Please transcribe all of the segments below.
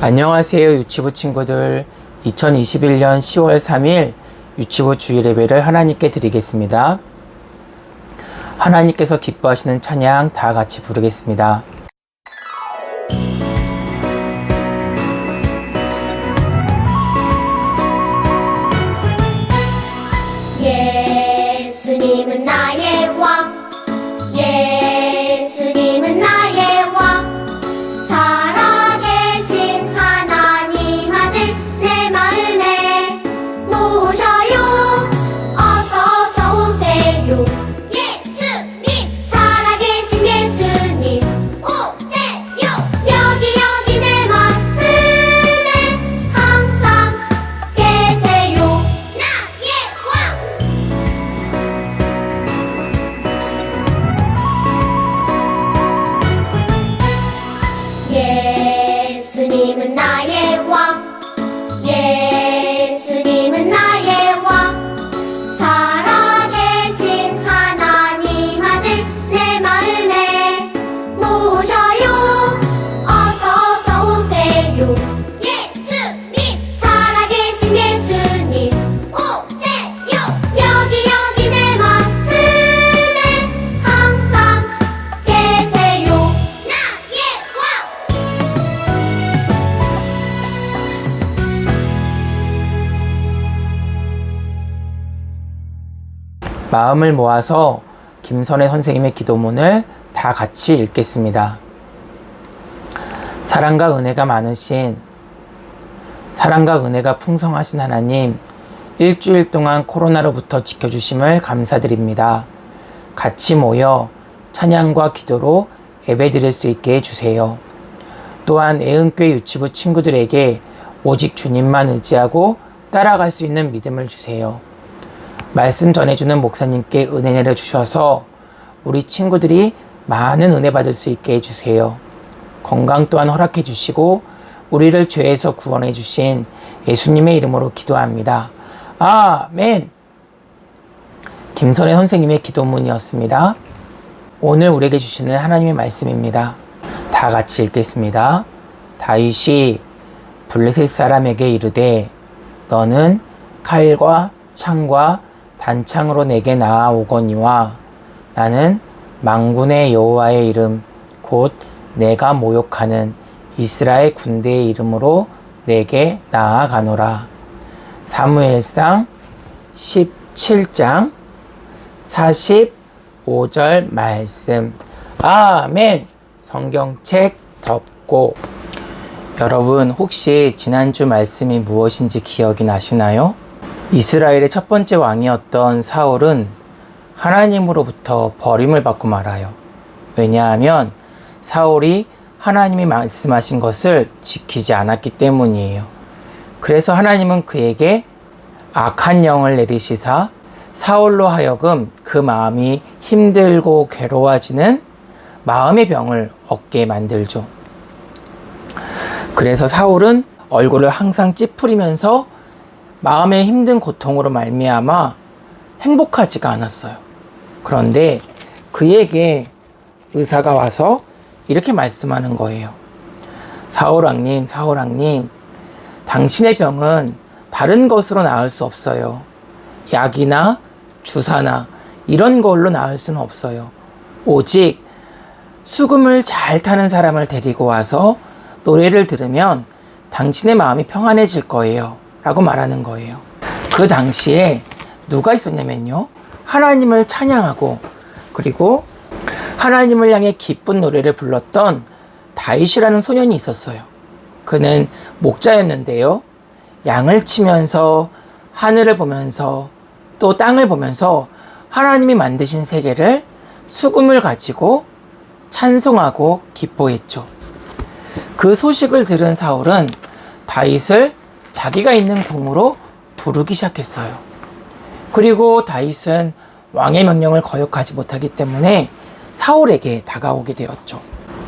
안녕하세요 유치부 친구들. 2021년 10월 3일 유치부 주일 예배를 하나님께 드리겠습니다. 하나님께서 기뻐하시는 찬양 다 같이 부르겠습니다. 예수님은 나의 왕, 예수님은 나의 왕. 살아계신 하나님 아들 내 마음에 모셔요. 어서 오세요. 예수님, 살아계신 예수님 오세요. 여기 내 마음에 항상 계세요. 나의 왕. 예수님은 나의 왕, 예수님은 나의 왕. 살아계신 하나님 아들 내 마음에 모셔요. 어서 오세요. 예수님, 살아계신 예수님 오세요. 여기 내 마음에 항상 계세요. 나의 왕. 마음을 모아서 김선혜 선생님의 기도문을 다 같이 읽겠습니다. 사랑과 은혜가 많으신, 사랑과 은혜가 풍성하신 하나님, 일주일 동안 코로나로부터 지켜주심을 감사드립니다. 같이 모여 찬양과 기도로 예배드릴 수 있게 해주세요. 또한 애은교회 유치부 친구들에게 오직 주님만 의지하고 따라갈 수 있는 믿음을 주세요. 말씀 전해주는 목사님께 은혜 내려주셔서 우리 친구들이 많은 은혜 받을 수 있게 해주세요. 건강 또한 허락해 주시고 우리를 죄에서 구원해 주신 예수님의 이름으로 기도합니다. 아멘. 김선혜 선생님의 기도문이었습니다. 오늘 우리에게 주시는 하나님의 말씀입니다. 다 같이 읽겠습니다. 다윗이 블레셋 사람에게 이르되 너는 칼과 창과 단창으로 내게 나아오거니와 나는 만군의 여호와의 이름 곧 내가 모욕하는 이스라엘 군대의 이름으로 내게 나아가노라. 사무엘상 17장 45절 말씀. 아멘. 성경책 덮고. 여러분 혹시 지난주 말씀이 무엇인지 기억이 나시나요? 이스라엘의 첫 번째 왕이었던 사울은 하나님으로부터 버림을 받고 말아요. 왜냐하면 사울이 하나님이 말씀하신 것을 지키지 않았기 때문이에요. 그래서 하나님은 그에게 악한 영을 내리시사 사울로 하여금 그 마음이 힘들고 괴로워지는 마음의 병을 얻게 만들죠. 그래서 사울은 얼굴을 항상 찌푸리면서 마음의 힘든 고통으로 말미암아 행복하지가 않았어요. 그런데 그에게 의사가 와서 이렇게 말씀하는 거예요. 사울왕님, 사울왕님, 당신의 병은 다른 것으로 나을 수 없어요. 약이나 주사나 이런 걸로 나을 수는 없어요. 오직 수금을 잘 타는 사람을 데리고 와서 노래를 들으면 당신의 마음이 평안해질 거예요 라고 말하는 거예요. 그 당시에 누가 있었냐면요, 하나님을 찬양하고 그리고 하나님을 향해 기쁜 노래를 불렀던 다윗이라는 소년이 있었어요. 그는 목자였는데요, 양을 치면서 하늘을 보면서 또 땅을 보면서 하나님이 만드신 세계를 수금을 가지고 찬송하고 기뻐했죠. 그 소식을 들은 사울은 다윗을 자기가 있는 궁으로 부르기 시작했어요. 그리고 다윗은 왕의 명령을 거역하지 못하기 때문에 사울에게 다가오게 되었죠.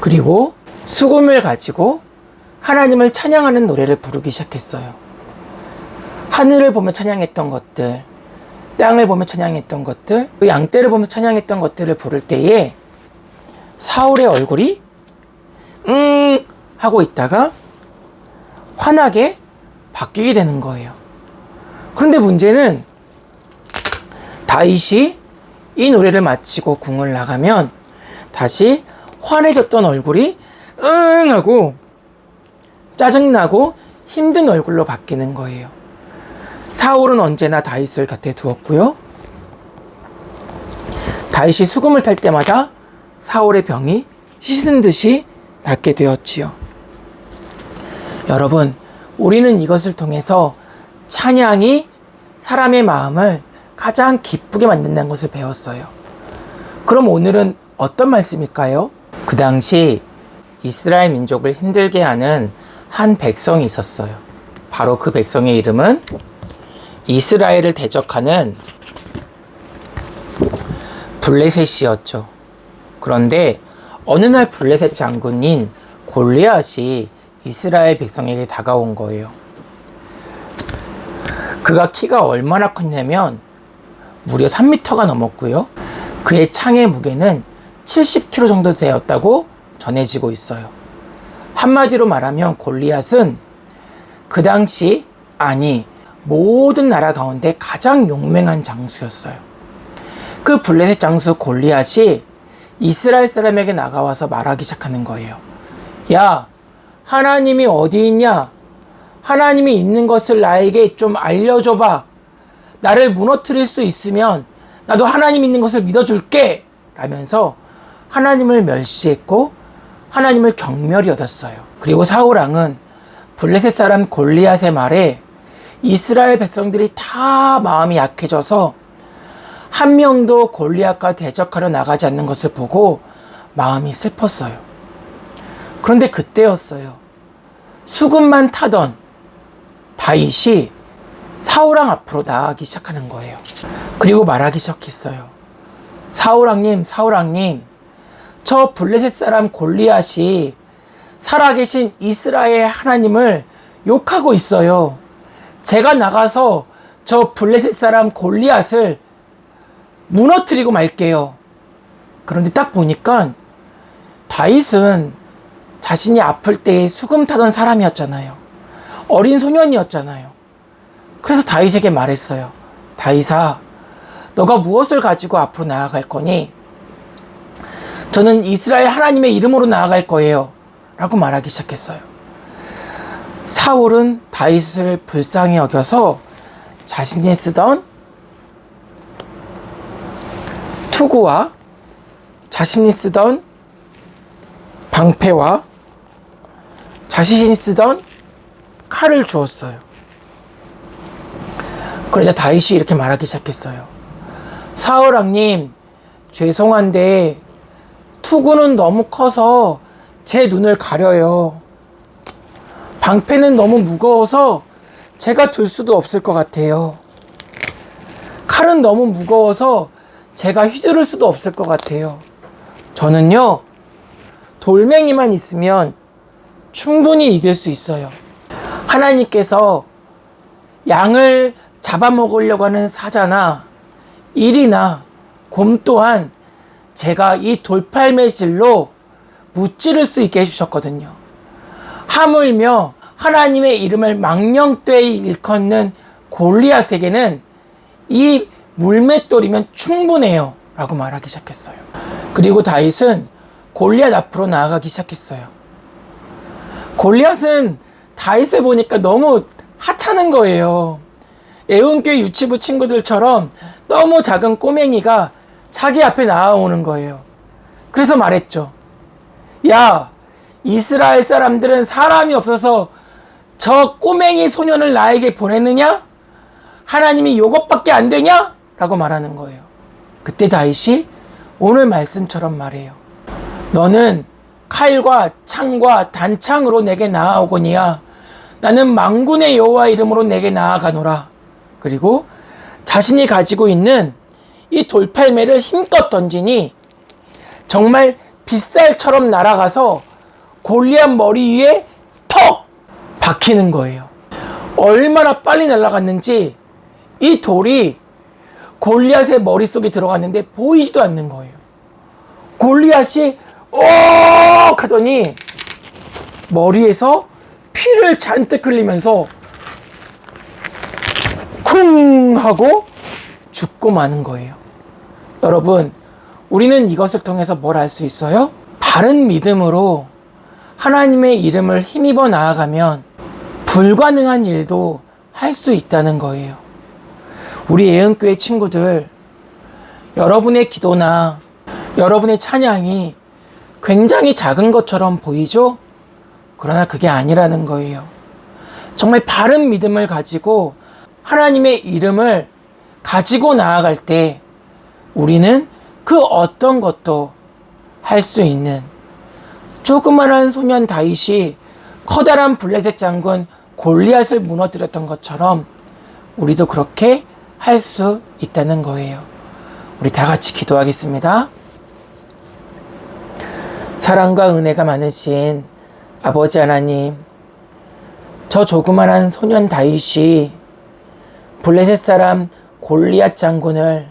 그리고 수금을 가지고 하나님을 찬양하는 노래를 부르기 시작했어요. 하늘을 보며 찬양했던 것들, 땅을 보며 찬양했던 것들, 그 양떼를 보며 찬양했던 것들을 부를 때에 사울의 얼굴이 하고 있다가 환하게 바뀌게 되는 거예요. 그런데 문제는 다윗이 이 노래를 마치고 궁을 나가면 다시 환해졌던 얼굴이 하고 짜증나고 힘든 얼굴로 바뀌는 거예요. 사울은 언제나 다윗을 곁에 두었고요. 다윗이 수금을 탈 때마다 사울의 병이 씻은 듯이 낫게 되었지요. 여러분, 우리는 이것을 통해서 찬양이 사람의 마음을 가장 기쁘게 만든다는 것을 배웠어요. 그럼 오늘은 어떤 말씀일까요? 그 당시 이스라엘 민족을 힘들게 하는 한 백성이 있었어요. 바로 그 백성의 이름은 이스라엘을 대적하는 블레셋이었죠. 그런데 어느 날 블레셋 장군인 골리앗이 이스라엘 백성에게 다가온 거예요. 그가 키가 얼마나 컸냐면 무려 3m가 넘었고요. 그의 창의 무게는 70kg 정도 되었다고 전해지고 있어요. 한마디로 말하면 골리앗은 그 당시, 아니 모든 나라 가운데 가장 용맹한 장수였어요. 그 블레셋 장수 골리앗이 이스라엘 사람에게 나가와서 말하기 시작하는 거예요. 야, 하나님이 어디 있냐? 하나님이 있는 것을 나에게 좀 알려줘봐. 나를 무너뜨릴 수 있으면 나도 하나님 있는 것을 믿어줄게. 라면서 하나님을 멸시했고 하나님을 경멸히 여겼어요. 그리고 사울왕은 블레셋 사람 골리앗의 말에 이스라엘 백성들이 다 마음이 약해져서 한 명도 골리앗과 대적하려 나가지 않는 것을 보고 마음이 슬펐어요. 그런데 그때였어요. 수금만 타던 다윗이 사울왕 앞으로 나가기 시작하는 거예요. 그리고 말하기 시작했어요. 사울왕님, 저 블레셋 사람 골리앗이 살아계신 이스라엘 하나님을 욕하고 있어요. 제가 나가서 저 블레셋 사람 골리앗을 무너뜨리고 말게요. 그런데 딱 보니까 다윗은 자신이 아플 때 수금 타던 사람이었잖아요. 어린 소년이었잖아요. 그래서 다윗에게 말했어요. 다윗아, 너가 무엇을 가지고 앞으로 나아갈 거니? 저는 이스라엘 하나님의 이름으로 나아갈 거예요. 라고 말하기 시작했어요. 사울은 다윗을 불쌍히 여겨서 자신이 쓰던 투구와 자신이 쓰던 방패와 자신이 쓰던 칼을 주었어요. 그러자 다윗이 이렇게 말하기 시작했어요. 사울왕님, 죄송한데 투구는 너무 커서 제 눈을 가려요. 방패는 너무 무거워서 제가 들 수도 없을 것 같아요. 칼은 너무 무거워서 제가 휘두를 수도 없을 것 같아요. 저는요, 돌멩이만 있으면 충분히 이길 수 있어요. 하나님께서 양을 잡아먹으려고 하는 사자나 일이나 곰 또한 제가 이 돌팔매질로 무찌를 수 있게 해주셨거든요. 하물며 하나님의 이름을 망령되이 일컫는 골리앗에게는 이 물맷돌이면 충분해요. 라고 말하기 시작했어요. 그리고 다윗은 골리앗 앞으로 나아가기 시작했어요. 골리앗은 다윗을 보니까 너무 하찮은 거예요. 애운교회 유치부 친구들처럼 너무 작은 꼬맹이가 자기 앞에 나아오는 거예요. 그래서 말했죠. 야, 이스라엘 사람들은 사람이 없어서 저 꼬맹이 소년을 나에게 보내느냐? 하나님이 요것밖에 안 되냐? 라고 말하는 거예요. 그때 다윗이 오늘 말씀처럼 말해요. 너는 칼과 창과 단창으로 내게 나아오거니와 나는 만군의 여호와 이름으로 내게 나아가노라. 그리고 자신이 가지고 있는 이 돌팔매를 힘껏 던지니 정말 빗살처럼 날아가서 골리앗 머리 위에 턱 박히는 거예요. 얼마나 빨리 날아갔는지 이 돌이 골리앗의 머릿속에 들어갔는데 보이지도 않는 거예요. 골리앗이 오 하더니 머리에서 피를 잔뜩 흘리면서 쿵 하고 죽고 마는 거예요. 여러분, 우리는 이것을 통해서 뭘 알 수 있어요? 바른 믿음으로 하나님의 이름을 힘입어 나아가면 불가능한 일도 할 수 있다는 거예요. 우리 예은교회 친구들, 여러분의 기도나 여러분의 찬양이 굉장히 작은 것처럼 보이죠? 그러나 그게 아니라는 거예요. 정말 바른 믿음을 가지고 하나님의 이름을 가지고 나아갈 때 우리는 그 어떤 것도 할 수 있는, 조그만한 소년 다윗이 커다란 블레셋 장군 골리앗을 무너뜨렸던 것처럼 우리도 그렇게 할 수 있다는 거예요. 우리 다 같이 기도하겠습니다. 사랑과 은혜가 많으신 아버지 하나님, 저 조그만한 소년 다윗이 블레셋 사람 골리앗 장군을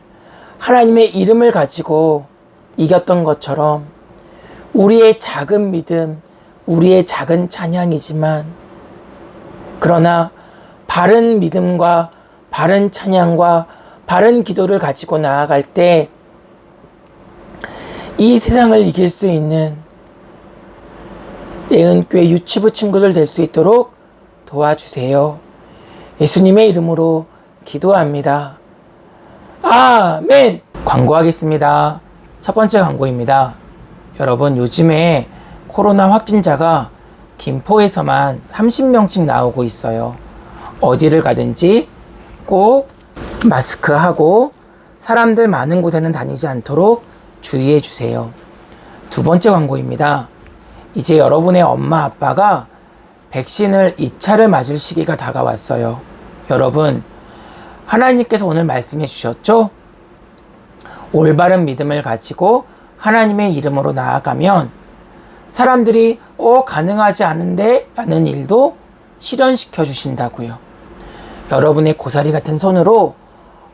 하나님의 이름을 가지고 이겼던 것처럼 우리의 작은 믿음, 우리의 작은 찬양이지만, 그러나 바른 믿음과 바른 찬양과 바른 기도를 가지고 나아갈 때 이 세상을 이길 수 있는 예은교회 유치부 친구들 될 수 있도록 도와주세요. 예수님의 이름으로 기도합니다. 아멘! 광고하겠습니다. 첫 번째 광고입니다. 여러분, 요즘에 코로나 확진자가 김포에서만 30명씩 나오고 있어요. 어디를 가든지 꼭 마스크하고 사람들 많은 곳에는 다니지 않도록 주의해 주세요. 두 번째 광고입니다. 이제 여러분의 엄마 아빠가 백신을 2차를 맞을 시기가 다가왔어요. 여러분, 하나님께서 오늘 말씀해 주셨죠? 올바른 믿음을 가지고 하나님의 이름으로 나아가면 사람들이 가능하지 않은데 라는 일도 실현시켜 주신다고요. 여러분의 고사리 같은 손으로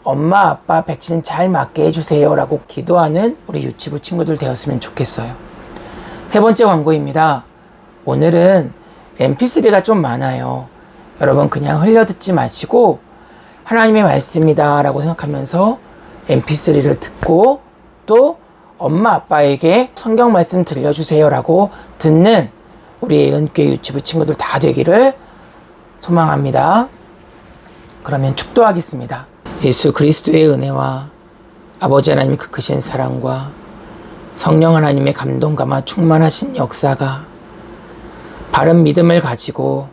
엄마 아빠 백신 잘 맞게 해주세요 라고 기도하는 우리 유치부 친구들 되었으면 좋겠어요. 세 번째 광고입니다. 오늘은 mp3가 좀 많아요. 여러분, 그냥 흘려듣지 마시고 하나님의 말씀이다 라고 생각하면서 mp3를 듣고 또 엄마 아빠에게 성경 말씀 들려주세요 라고 듣는 우리 예은교회 유치부 친구들 다 되기를 소망합니다. 그러면 축도하겠습니다. 예수 그리스도의 은혜와 아버지 하나님의 그 크신 사랑과 성령 하나님의 감동감화 충만하신 역사가 바른 믿음을 가지고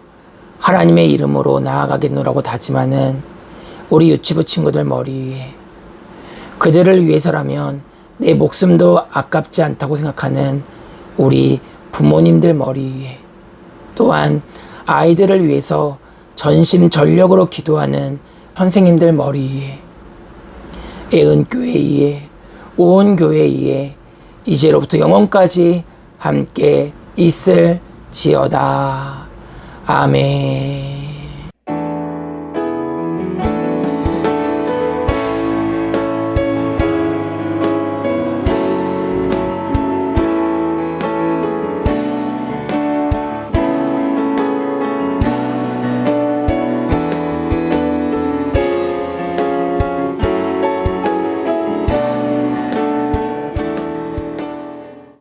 하나님의 이름으로 나아가겠노라고 다짐하는 우리 유치부 친구들 머리 위에, 그들을 위해서라면 내 목숨도 아깝지 않다고 생각하는 우리 부모님들 머리 위에, 또한 아이들을 위해서 전심전력으로 기도하는 선생님들 머리 위에, 예은교회 위에, 온 교회 위에 이제로부터 영원까지 함께 있을지어다. 아멘.